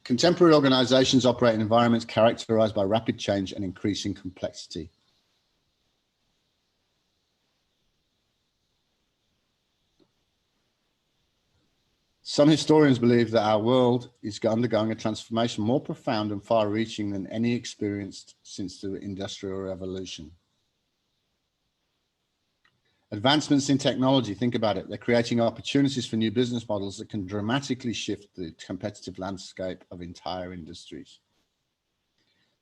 Contemporary organizations operate in environments characterized by rapid change and increasing complexity. Some historians believe that our world is undergoing a transformation more profound and far-reaching than any experienced since the Industrial Revolution. Advancements in technology, think about it, they're creating opportunities for new business models that can dramatically shift the competitive landscape of entire industries.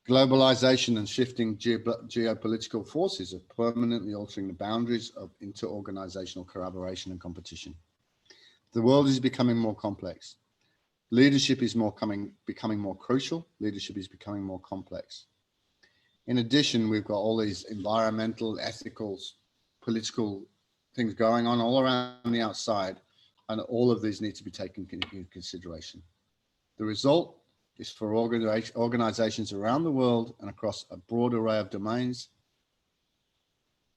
Globalization and shifting geopolitical forces are permanently altering the boundaries of inter-organizational collaboration and competition. The world is becoming more complex. Leadership is becoming more crucial. Leadership is becoming more complex. In addition, we've got all these environmental, ethical, political things going on all around the outside, and all of these need to be taken into consideration. The result is for organizations around the world and across a broad array of domains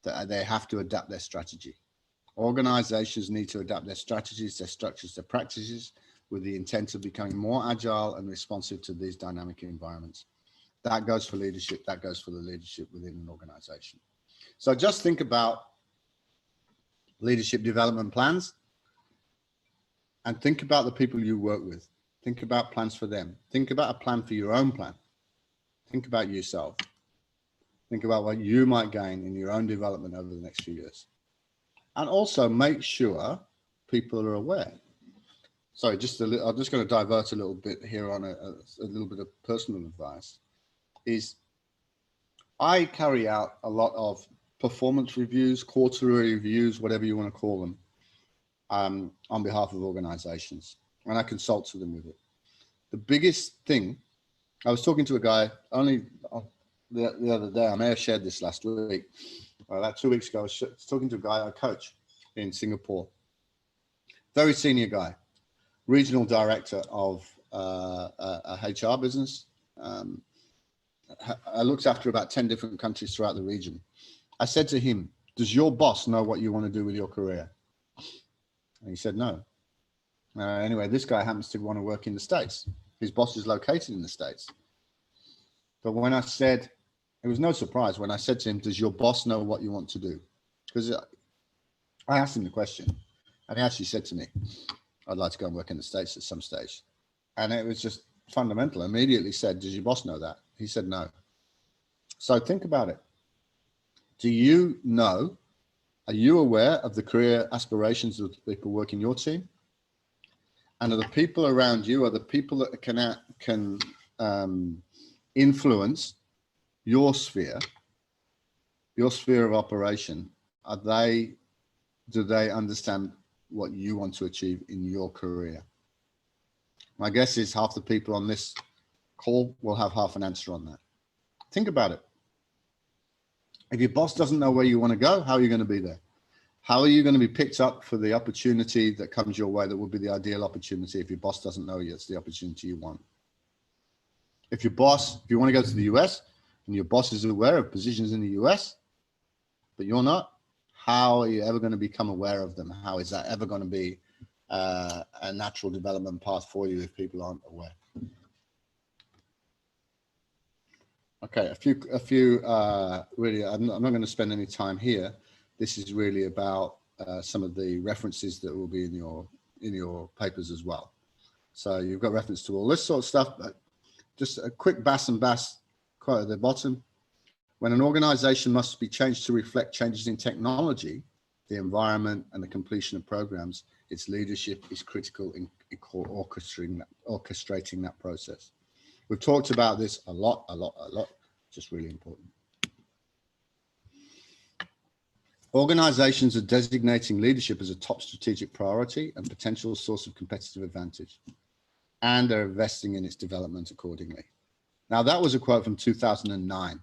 that they have to adapt their strategy. Organizations need to adapt their strategies, their structures, their practices with the intent of becoming more agile and responsive to these dynamic environments. That goes for leadership, that goes for the leadership within an organization. So just think about leadership development plans and think about the people you work with. Think about plans for them. Think about a plan for your own plan. Think about yourself. Think about what you might gain in your own development over the next few years. And also make sure people are aware. Sorry, I'm just going to divert a little bit here on a little bit of personal advice. I carry out a lot of performance reviews, quarterly reviews, whatever you want to call them, on behalf of organizations, and I consult to them with it. The biggest thing, I was talking to a guy only the other day, I may have shared this last week, about 2 weeks ago, I was talking to a guy I coach in Singapore, very senior guy, regional director of a HR business. I looked after about 10 different countries throughout the region. I said to him, does your boss know what you want to do with your career? And he said, no. Anyway, this guy happens to want to work in the States. His boss is located in the States. But when I said, it was no surprise when I said to him, does your boss know what you want to do? Because I asked him the question, and he actually said to me, I'd like to go and work in the States at some stage. And it was just fundamental. I immediately said, does your boss know that? He said, no. So think about it. Do you know, are you aware of the career aspirations of the people working your team? And are the people around you, are the people that can influence your sphere of operation, do they understand what you want to achieve in your career? My guess is half the people on this call will have half an answer on that. Think about it. If your boss doesn't know where you want to go, how are you going to be there? How are you going to be picked up for the opportunity that comes your way that would be the ideal opportunity if your boss doesn't know it's the opportunity you want? If you want to go to the US and your boss is aware of positions in the US, but you're not, how are you ever going to become aware of them? How is that ever going to be a natural development path for you if people aren't aware? Okay, a few really, I'm not going to spend any time here. This is really about some of the references that will be in your papers as well. So you've got reference to all this sort of stuff, but just a quick bass quote at the bottom. When an organization must be changed to reflect changes in technology, the environment, and the completion of programs, its leadership is critical in orchestrating that process. We've talked about this a lot, just really important. Organizations are designating leadership as a top strategic priority and potential source of competitive advantage, and are investing in its development accordingly. Now, that was a quote from 2009.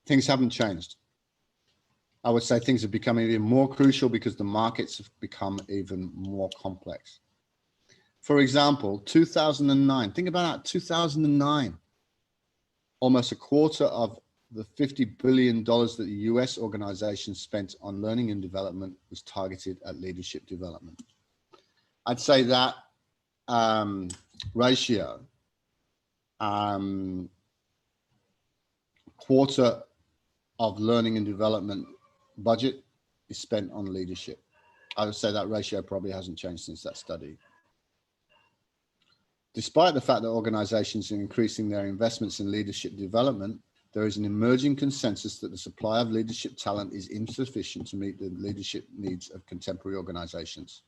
Things haven't changed. I would say things have become even more crucial because the markets have become even more complex. For example, 2009, think about that, 2009, almost a quarter of the $50 billion that the US organization spent on learning and development was targeted at leadership development. I'd say that ratio quarter of learning and development budget is spent on leadership. I would say that ratio probably hasn't changed since that study. Despite the fact that organizations are increasing their investments in leadership development, there is an emerging consensus that the supply of leadership talent is insufficient to meet the leadership needs of contemporary organizations.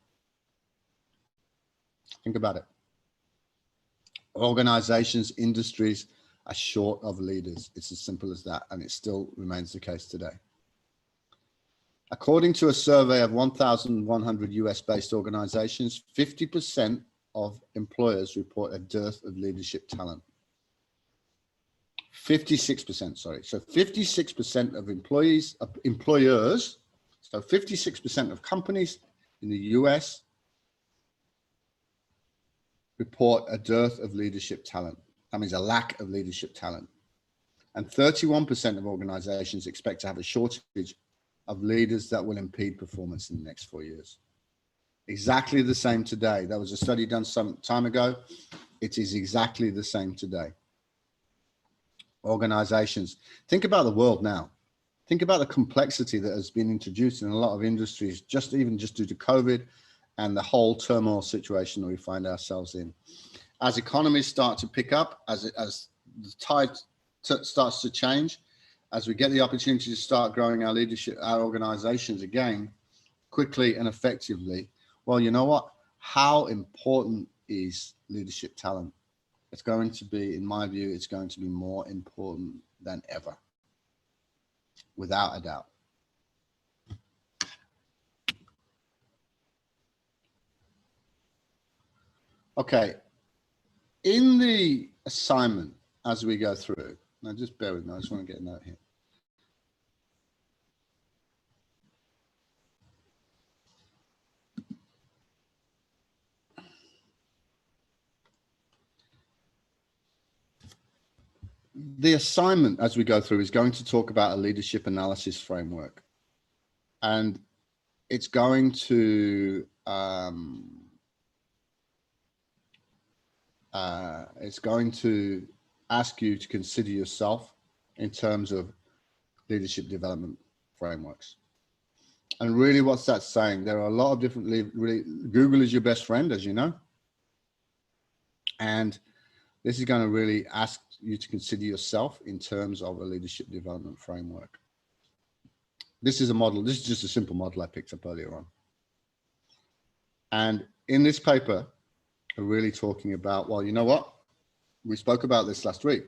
Think about it. Organizations, industries are short of leaders. It's as simple as that, and it still remains the case today. According to a survey of 1,100 US-based organizations, 50% of employers report a dearth of leadership talent. 56%, sorry. So 56% of employers, so 56% of companies in the US report a dearth of leadership talent. That means a lack of leadership talent. And 31% of organizations expect to have a shortage of leaders that will impede performance in the next 4 years. Exactly the same today. That was a study done some time ago. It is exactly the same today. Organizations, think about the world now. Think about the complexity that has been introduced in a lot of industries, even just due to COVID and the whole turmoil situation that we find ourselves in. As economies start to pick up, as the tide starts to change, as we get the opportunity to start growing our leadership, our organizations again, quickly and effectively, well, you know what? How important is leadership talent? It's going to be, in my view, it's going to be more important than ever, without a doubt. Okay, in the assignment, as we go through, now just bear with me, I just want to get a note here. The assignment, as we go through, is going to talk about a leadership analysis framework. And it's going to ask you to consider yourself in terms of leadership development frameworks. And really what's that saying? There are a lot of different, Google is your best friend, as you know. And this is going to really ask you to consider yourself in terms of a leadership development framework. This is a model. This is just a simple model I picked up earlier on. And in this paper, we're really talking about, well, you know what? We spoke about this last week.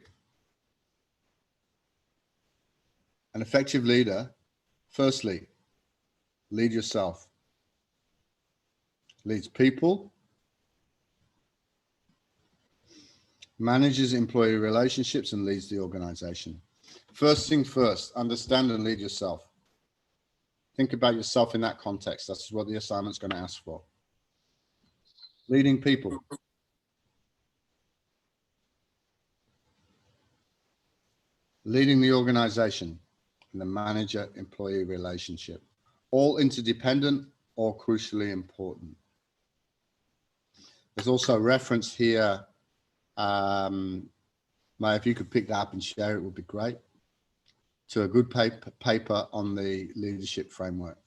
An effective leader, firstly, lead yourself. Leads people, manages employee relationships, and leads the organization. First thing first, understand and lead yourself. Think about yourself in that context. That's what the assignment's going to ask for. Leading people. Leading the organization and the manager-employee relationship. All interdependent or crucially important. There's also a reference here. If you could pick that up and share it, would be great. To a good paper on the leadership framework,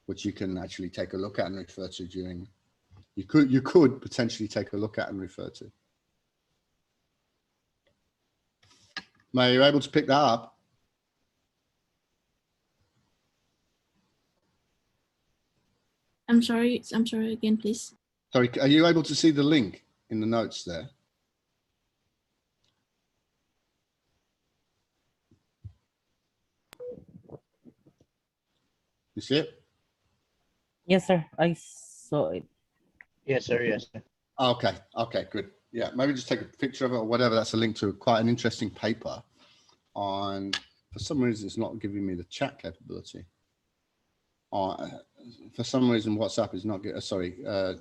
which you can actually take a look at and refer to during. You could potentially take a look at and refer to. Are you able to pick that up? I'm sorry again, please. Sorry, are you able to see the link in the notes there? You see it? Yes, sir. I saw it. Yes, sir. Yes, sir. Okay. Okay, good. Yeah, maybe just take a picture of it or whatever. That's a link to quite an interesting paper on, for some reason, it's not giving me the chat capability. For some reason, WhatsApp is not,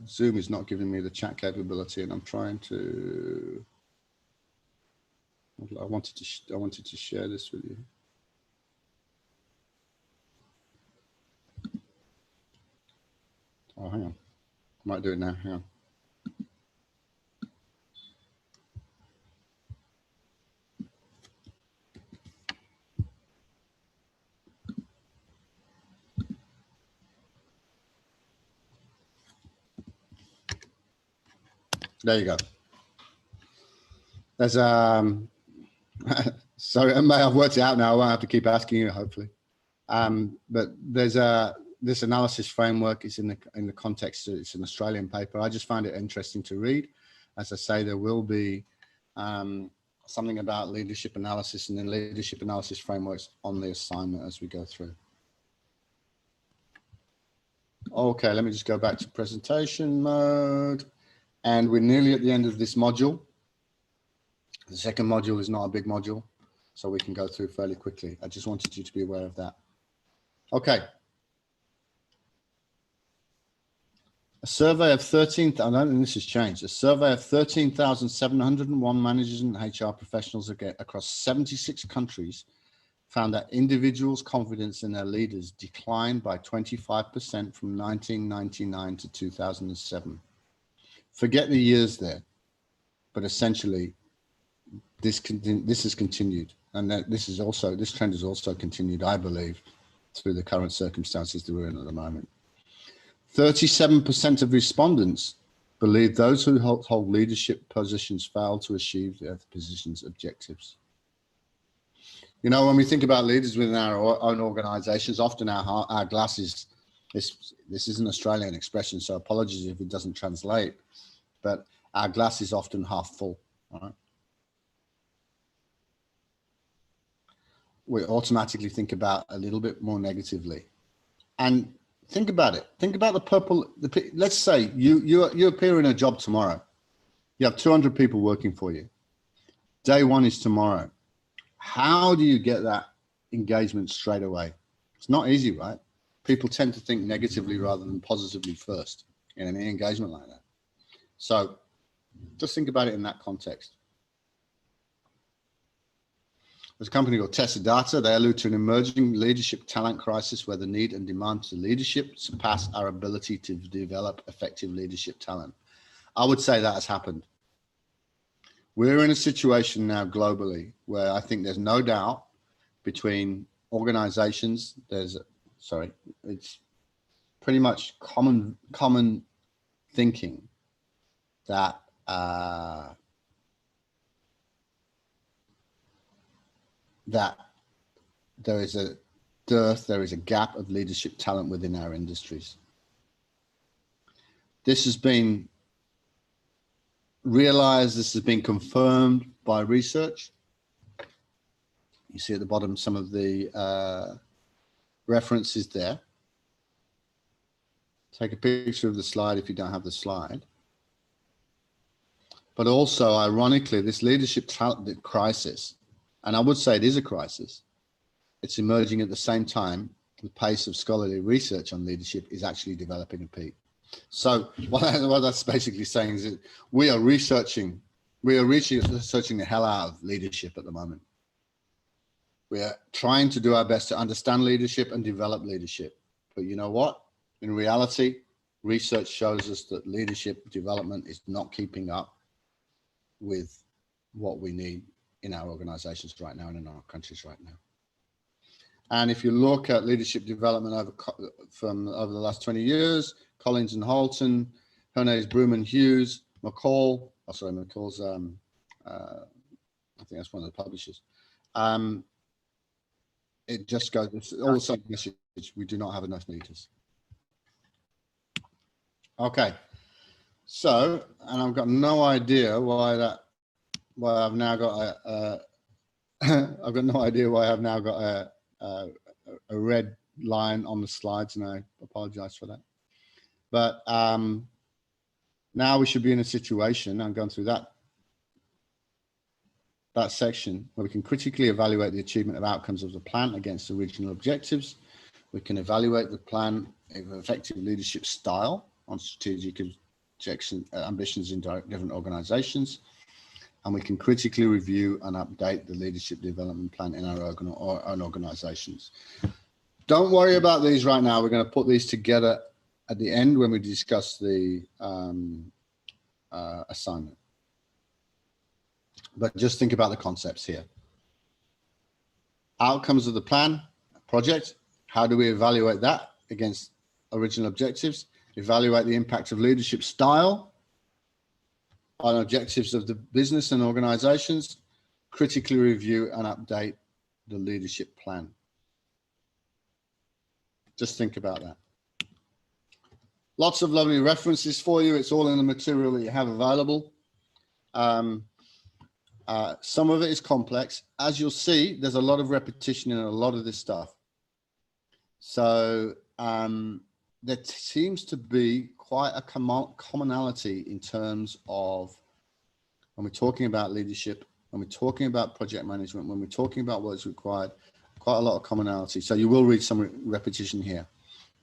Zoom is not giving me the chat capability, and I'm trying to, I wanted to share this with you. Oh, hang on. I might do it now. Hang on. There you go. There's sorry, I've worked it out now. I won't have to keep asking you, hopefully. But there's this analysis framework is in the context. It's an Australian paper. I just find it interesting to read. As I say, there will be something about leadership analysis and then leadership analysis frameworks on the assignment as we go through. Okay, let me just go back to presentation mode. And we're nearly at the end of this module. The second module is not a big module, so we can go through fairly quickly. I just wanted you to be aware of that. Okay. A survey of 13, I don't think this has changed. A survey of 13,701 managers and HR professionals across 76 countries found that individuals' confidence in their leaders declined by 25% from 1999 to 2007. Forget the years there, but essentially this has continued, and that this trend has also continued, I believe, through the current circumstances that we're in at the moment. 37% of respondents believe those who hold leadership positions fail to achieve their position's objectives. You know, when we think about leaders within our own organizations, often our glass is, this is an Australian expression, so apologies if it doesn't translate, but our glass is often half full, right? We automatically think about a little bit more negatively. And think about it. Think about let's say you appear in a job tomorrow. You have 200 people working for you. Day one is tomorrow. How do you get that engagement straight away? It's not easy, right? People tend to think negatively rather than positively first in any engagement like that. So just think about it in that context. There's a company called Data. They allude to an emerging leadership talent crisis where the need and demand for leadership surpass our ability to develop effective leadership talent. I would say that has happened. We're in a situation now globally where I think there's no doubt between organizations, it's pretty much common thinking that that there is a gap of leadership talent within our industries. This has been realized, this has been confirmed by research. You see at the bottom some of the references there. Take a picture of the slide if you don't have the slide. But also, ironically, this leadership talent crisis, and I would say it is a crisis, it's emerging at the same time the pace of scholarly research on leadership is actually developing a peak. So what that's basically saying is that we are researching the hell out of leadership at the moment. We are trying to do our best to understand leadership and develop leadership. But you know what? In reality, research shows us that leadership development is not keeping up with what we need in our organizations right now and in our countries right now. And if you look at leadership development over the last 20 years, Collins and Holton, Hernes, Bruman, Hughes, McCall's, I think that's one of the publishers. It just goes, all the same message, we do not have enough leaders. Okay, so, and I've got no idea why I've now got I've got no idea why I've now got a red line on the slides, and I apologize for that. But now we should be in a situation, I'm going through that section, where we can critically evaluate the achievement of outcomes of the plan against the regional objectives. We can evaluate the plan of effective leadership style on strategic ambitions in different organizations. And we can critically review and update the leadership development plan in our own organizations. Don't worry about these right now. We're going to put these together at the end when we discuss the assignment. But just think about the concepts here. Outcomes of the plan, project. How do we evaluate that against original objectives? Evaluate the impact of leadership style on objectives of the business and organizations, critically review and update the leadership plan. Just think about that. Lots of lovely references for you. It's all in the material that you have available. Some of it is complex. As you'll see, there's a lot of repetition in a lot of this stuff. So there seems to be quite a commonality in terms of when we're talking about leadership, when we're talking about project management, when we're talking about what's required, quite a lot of commonality. So you will read some repetition here,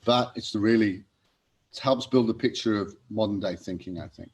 but it helps build a picture of modern day thinking, I think.